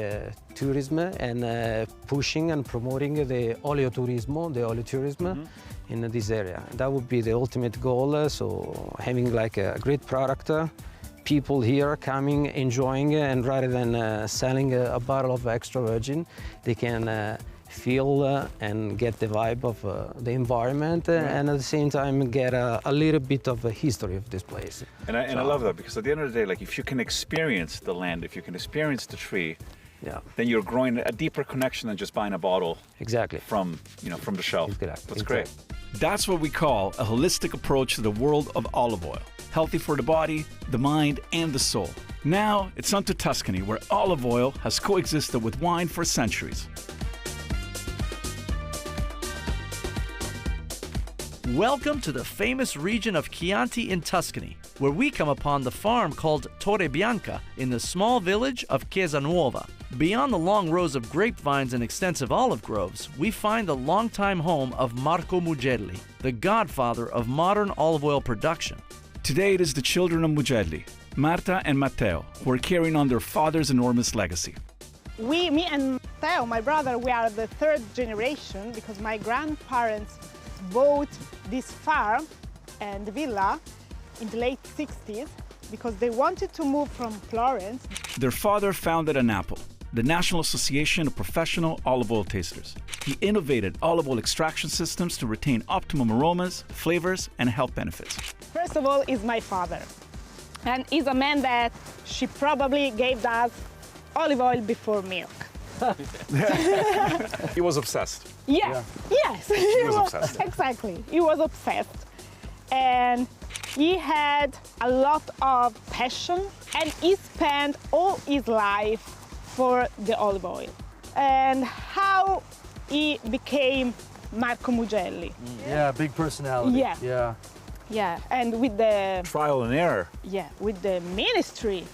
tourism and pushing and promoting the oleoturismo, the oleotourism in this area. That would be the ultimate goal. So having like a great product, people here coming, enjoying, and rather than selling a bottle of extra virgin, they can feel and get the vibe of the environment and at the same time get a little bit of a history of this place. And I love that, because at the end of the day, like, if you can experience the land, if you can experience the tree, then you're growing a deeper connection than just buying a bottle from the shelf. That's great. That's what we call a holistic approach to the world of olive oil. Healthy for the body, the mind, and the soul. Now it's on to Tuscany, where olive oil has coexisted with wine for centuries. Welcome to the famous region of Chianti in Tuscany, where we come upon the farm called Torre Bianca in the small village of Chiesanuova. Beyond the long rows of grapevines and extensive olive groves, we find the longtime home of Marco Mugelli, the godfather of modern olive oil production. Today it is the children of Mugelli, Marta and Matteo, who are carrying on their father's enormous legacy. Me and Matteo, my brother, we are the third generation because my grandparents bought this farm and villa in the late 60s because they wanted to move from Florence. Their father founded ANAPO, the National Association of Professional Olive Oil Tasters. He innovated olive oil extraction systems to retain optimum aromas, flavors, and health benefits. First of all is my father, and he's a man that she probably gave us olive oil before milk. He was obsessed. Yes. He was obsessed. Exactly. He was obsessed. And he had a lot of passion, and he spent all his life for the olive oil. And how he became Marco Mugelli. Yeah, big personality. Yeah, and with the trial and error. Yeah, with the ministry.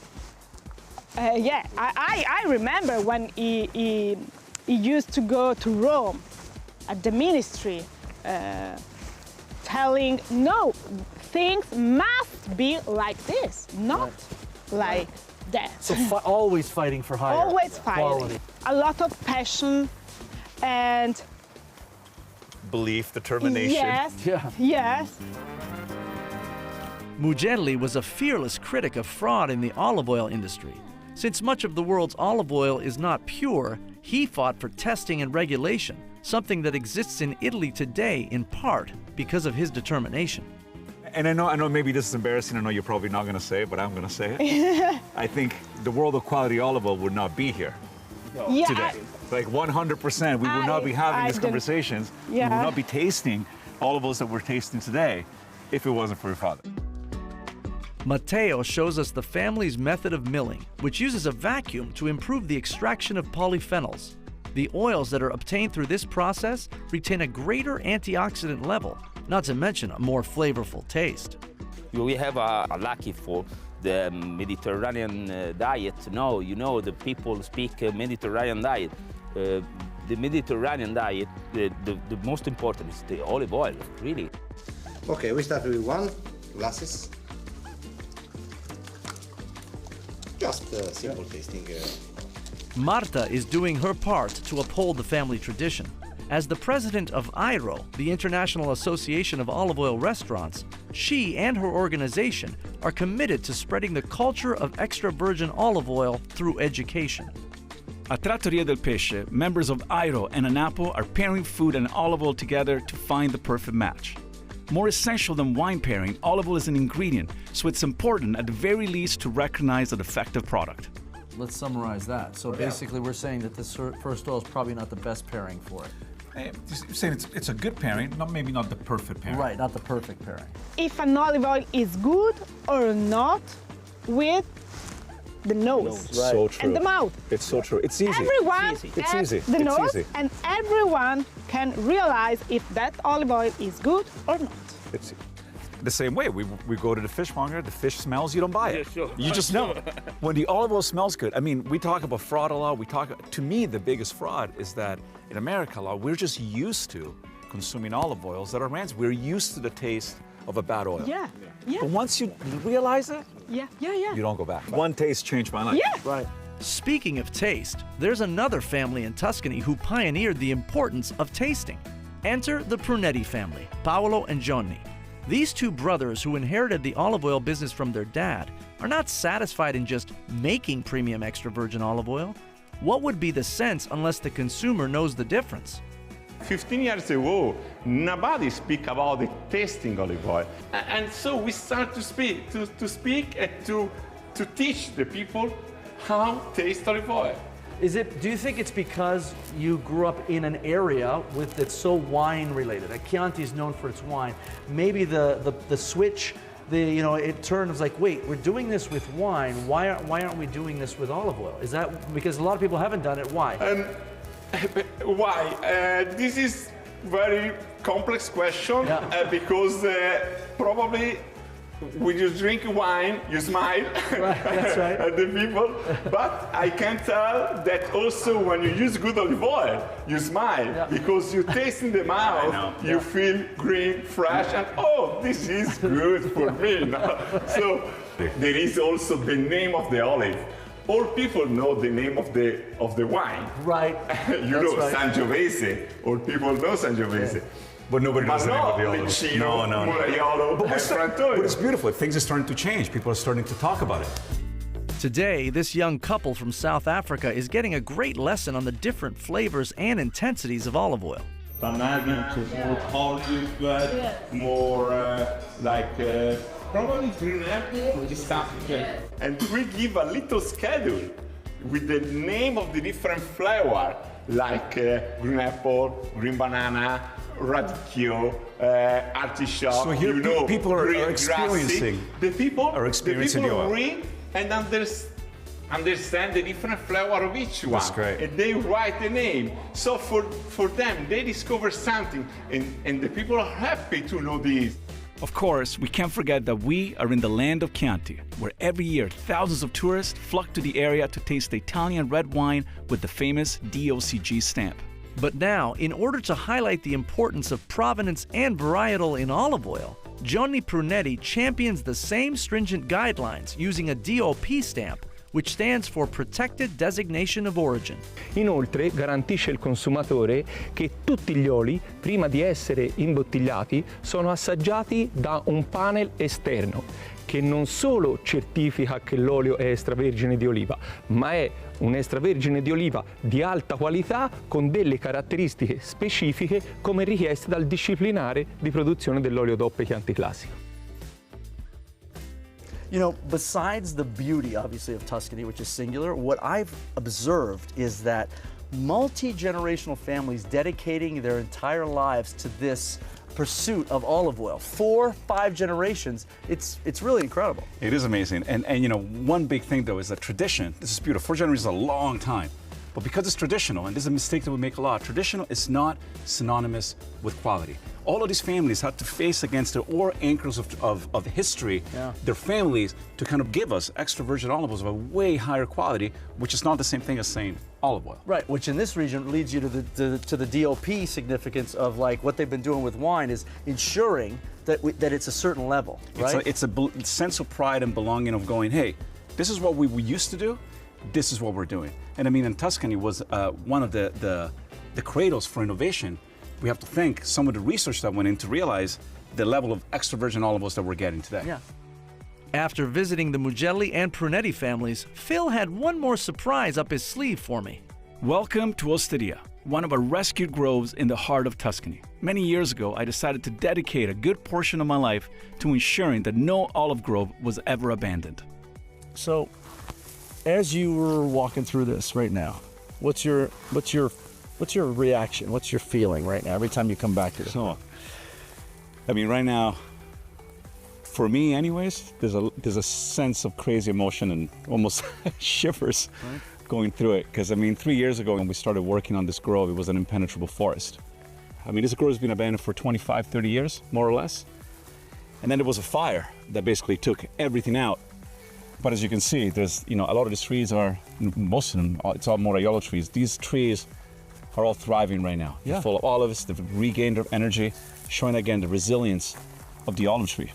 I remember when he used to go to Rome at the ministry, telling, no, things must be like this, not like that. So always fighting for higher quality. A lot of passion and belief, determination. Yes. Mugelli was a fearless critic of fraud in the olive oil industry. Since much of the world's olive oil is not pure, he fought for testing and regulation, something that exists in Italy today in part because of his determination. And I know maybe this is embarrassing, I know you're probably not going to say it, but I'm going to say it. I think the world of quality olive oil would not be here today. Like 100%, we would not be having these conversations. We would not be tasting olive oils that we're tasting today if it wasn't for your father. Matteo shows us the family's method of milling, which uses a vacuum to improve the extraction of polyphenols. The oils that are obtained through this process retain a greater antioxidant level, not to mention a more flavorful taste. We have a lucky for the Mediterranean diet. No, you know, the people speak Mediterranean diet. The Mediterranean diet, the most important is the olive oil, really. Okay, we start with 1 glasses. Just simple tasting. Marta is doing her part to uphold the family tradition. As the president of IRO, the International Association of Olive Oil Restaurants, she and her organization are committed to spreading the culture of extra virgin olive oil through education. At Trattoria del Pesce, members of IRO and ANAPO are pairing food and olive oil together to find the perfect match. More essential than wine pairing, olive oil is an ingredient, so it's important at the very least to recognize a defective product. Let's summarize that. So basically we're saying that this first oil is probably not the best pairing for it. You're saying it's a good pairing, maybe not the perfect pairing. Right, not the perfect pairing. If an olive oil is good or not with the nose So true. and the mouth. It's so true. It's easy. Everyone It's has easy. the It's nose, easy. and everyone can realize if that olive oil is good or not. It's The same way, we go to the fishmonger, the fish smells, you don't buy it. Yeah, sure. You just know. When the olive oil smells good, I mean, we talk about fraud a lot. To me, the biggest fraud is that in America, we're just used to consuming olive oils that are rancid. We're used to the taste of a bad oil. Yeah, yeah. But once you realize it, Yeah. you don't go back. One taste changed my life. Yeah. Right. Speaking of taste, there's another family in Tuscany who pioneered the importance of tasting. Enter the Prunetti family, Paolo and Johnny. These two brothers who inherited the olive oil business from their dad are not satisfied in just making premium extra virgin olive oil. What would be the sense unless the consumer knows the difference? 15 years ago, nobody speak about the tasting olive oil. And so we start to speak and to teach the people how to taste olive oil. Do you think it's because you grew up in an area that's so wine related? Chianti is known for its wine. Maybe the switch, it turned, it was like, wait, we're doing this with wine. Why aren't we doing this with olive oil? Is that because a lot of people haven't done it? Why? Why? This is very complex question because probably when you drink wine, you smile that's right. at the people. But I can tell that also when you use good olive oil, you smile because you taste in the mouth, you feel green, fresh, and oh, this is good for me. So there is also the name of the olive. All people know the name of the wine. Right. You know, right. Sangiovese. All people know Sangiovese. Yeah. But nobody knows the name of the olive. Licino, No. Muraiolo, But it's beautiful. Things are starting to change. People are starting to talk about it. Today, this young couple from South Africa is getting a great lesson on the different flavors and intensities of olive oil. Banana, more olive, more probably green apple, this stuff. And we give a little schedule with the name of the different flavor, like green apple, green banana, radicchio, artichoke. So here people are experiencing. The people the oil. read and understand the different flavor of each one. That's great. And they write the name. So for them, they discover something, and the people are happy to know this. Of course, we can't forget that we are in the land of Chianti, where every year thousands of tourists flock to the area to taste the Italian red wine with the famous DOCG stamp. But now, in order to highlight the importance of provenance and varietal in olive oil, Johnny Prunetti champions the same stringent guidelines using a DOP stamp, which stands for Protected Designation of Origin. Inoltre garantisce il consumatore che tutti gli oli, prima di essere imbottigliati, sono assaggiati da un panel esterno che non solo certifica che l'olio è extravergine di oliva, ma è un extravergine di oliva di alta qualità con delle caratteristiche specifiche come richieste dal disciplinare di produzione dell'olio DOP Chianti Classico. You know, besides the beauty, obviously, of Tuscany, which is singular, what I've observed is that multi-generational families dedicating their entire lives to this pursuit of olive oil. 4-5 generations, it's really incredible. It is amazing. And you know, one big thing though is that tradition, this is beautiful, 4 generations is a long time. But because it's traditional, and this is a mistake that we make a lot, traditional is not synonymous with quality. All of these families had to face against the or anchors of history, their families, to kind of give us extra virgin olive oils of a way higher quality, which is not the same thing as saying olive oil. Right, which in this region leads you to the DOP significance of like what they've been doing with wine is ensuring that it's a certain level, right? It's a sense of pride and belonging of going, hey, this is what we used to do, this is what we're doing. And I mean, in Tuscany was one of the cradles for innovation. We have to thank some of the research that went in to realize the level of extra virgin olive oils that we're getting today. Yeah. After visiting the Mugelli and Prunetti families, Phil had one more surprise up his sleeve for me. Welcome to Osteria, one of our rescued groves in the heart of Tuscany. Many years ago, I decided to dedicate a good portion of my life to ensuring that no olive grove was ever abandoned. So, as you were walking through this right now, what's your reaction? What's your feeling right now every time you come back to this? So, I mean, right now, for me anyways, there's a sense of crazy emotion and almost shivers going through it. Because I mean, 3 years ago when we started working on this grove, it was an impenetrable forest. I mean, this grove has been abandoned for 25, 30 years, more or less. And then there was a fire that basically took everything out. But as you can see, there's, a lot of these trees are, most of them, it's all Moraiolo trees. These trees are all thriving right now. They're full of olives, they've regained their energy, showing again the resilience of the olive tree.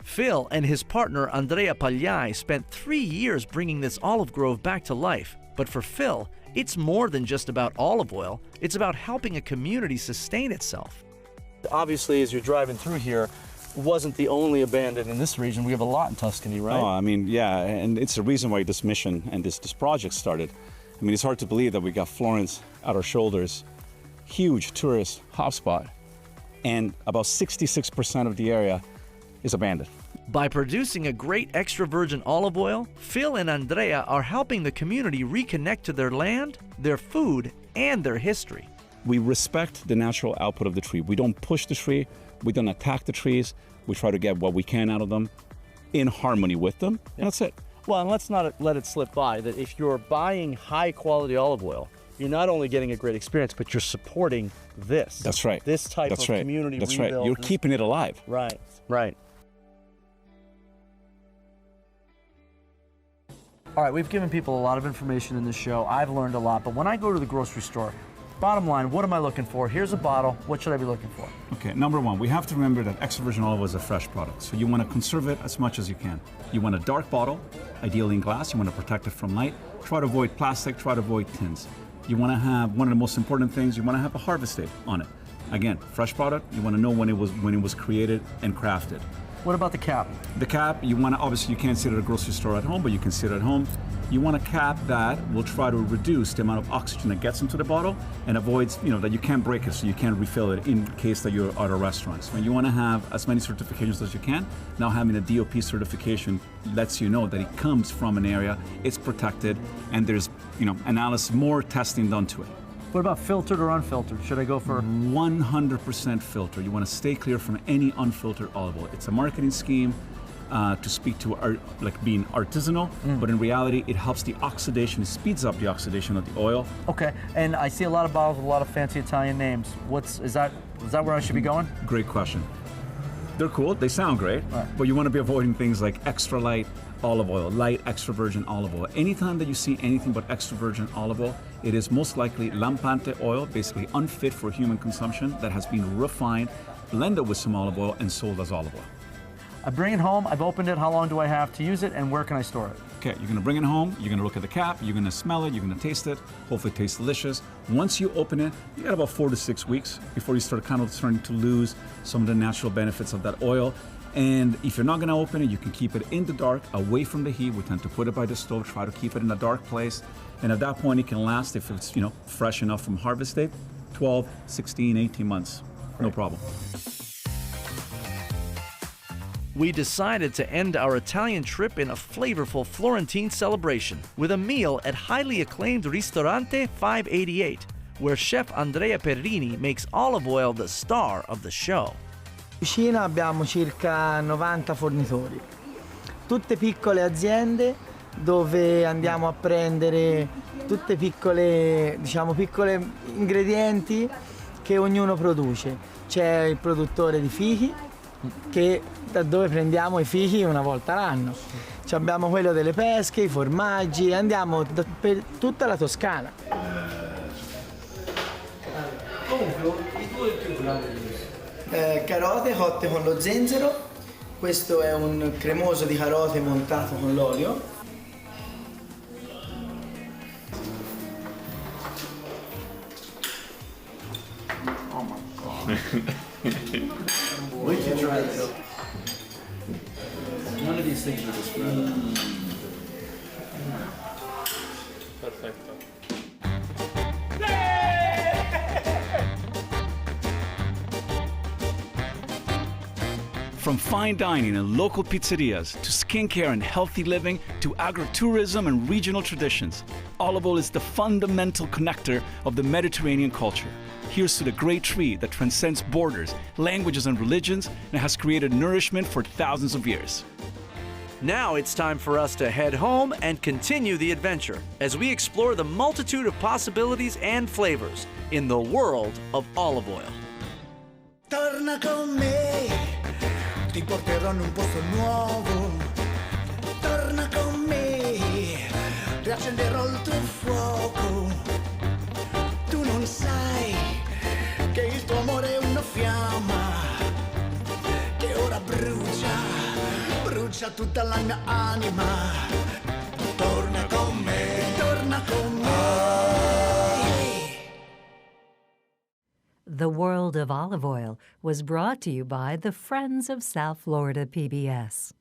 Phil and his partner Andrea Pagliai spent 3 years bringing this olive grove back to life. But for Phil, it's more than just about olive oil. It's about helping a community sustain itself. Obviously, as you're driving through here, wasn't the only abandoned in this region. We have a lot in Tuscany, right? Oh, I mean, yeah, and it's the reason why this mission and this project started. I mean, it's hard to believe that we got Florence at our shoulders, huge tourist hotspot, and about 66% of the area is abandoned. By producing a great extra virgin olive oil, Phil and Andrea are helping the community reconnect to their land, their food, and their history. We respect the natural output of the tree. We don't push the tree, we don't attack the trees, we try to get what we can out of them in harmony with them, and that's it. Well, and let's not let it slip by that if you're buying high quality olive oil, you're not only getting a great experience, but you're supporting this. That's right. This type of community That's rebuild. right. You're keeping it alive. Right, right. All right, we've given people a lot of information in this show. I've learned a lot, but when I go to the grocery store, bottom line, what am I looking for? Here's a bottle. What should I be looking for? Okay, number one, we have to remember that extra virgin olive oil is a fresh product, so you want to conserve it as much as you can. You want a dark bottle, ideally in glass. You want to protect it from light. Try to avoid plastic. Try to avoid tins. You want to have, one of the most important things, you want to have a harvest date on it. Again, fresh product, you want to know when it was created and crafted. What about the cap? The cap, you want to, obviously you can't sit at a grocery store at home, but you can sit at home. You want a cap that will try to reduce the amount of oxygen that gets into the bottle and avoids, that you can't break it, so you can't refill it in case that you're at a restaurant. So you want to have as many certifications as you can. Now having a DOP certification lets you know that it comes from an area, it's protected, and there's, analysis, more testing done to it. What about filtered or unfiltered? Should I go for 100% filtered? You want to stay clear from any unfiltered olive oil. It's a marketing scheme to speak to being artisanal, but in reality, it helps the oxidation. It speeds up the oxidation of the oil. Okay, and I see a lot of bottles with a lot of fancy Italian names. Is that where I should be going? Great question. They're cool. They sound great, but you want to be avoiding things like extra light olive oil, light extra virgin olive oil. Anytime that you see anything but extra virgin olive oil, it is most likely lampante oil, basically unfit for human consumption, that has been refined, blended with some olive oil, and sold as olive oil. I bring it home, I've opened it, how long do I have to use it, and where can I store it? Okay, you're gonna bring it home, you're gonna look at the cap, you're gonna smell it, you're gonna taste it, hopefully it tastes delicious. Once you open it, you got about 4 to 6 weeks before you start starting to lose some of the natural benefits of that oil. And if you're not gonna open it, you can keep it in the dark, away from the heat. We tend to put it by the stove, try to keep it in a dark place. And at that point, it can last, if it's fresh enough from harvest date, 12, 16, 18 months, no problem. We decided to end our Italian trip in a flavorful Florentine celebration with a meal at highly acclaimed Ristorante 588, where Chef Andrea Perrini makes olive oil the star of the show. In cucina abbiamo circa 90 fornitori, tutte piccole aziende dove andiamo a prendere tutte piccole, diciamo, piccole ingredienti che ognuno produce. C'è il produttore di fichi, che da dove prendiamo i fichi una volta l'anno. Abbiamo quello delle pesche, i formaggi, andiamo per tutta la Toscana. Carote cotte con lo zenzero, questo è un cremoso di carote montato con l'olio. Oh my god. None of these things are just Perfetto. From fine dining and local pizzerias to skincare and healthy living to agritourism and regional traditions, olive oil is the fundamental connector of the Mediterranean culture. Here's to the great tree that transcends borders, languages, and religions and has created nourishment for thousands of years. Now it's time for us to head home and continue the adventure as we explore the multitude of possibilities and flavors in the world of olive oil. Torna con me, ti porterò in un posto nuovo. Torna con me, riaccenderò il tuo fuoco. Tu non sai che il tuo amore è una fiamma che ora brucia, brucia tutta la mia anima. Torna con me, torna con me. The World of Olive Oil was brought to you by the Friends of South Florida PBS.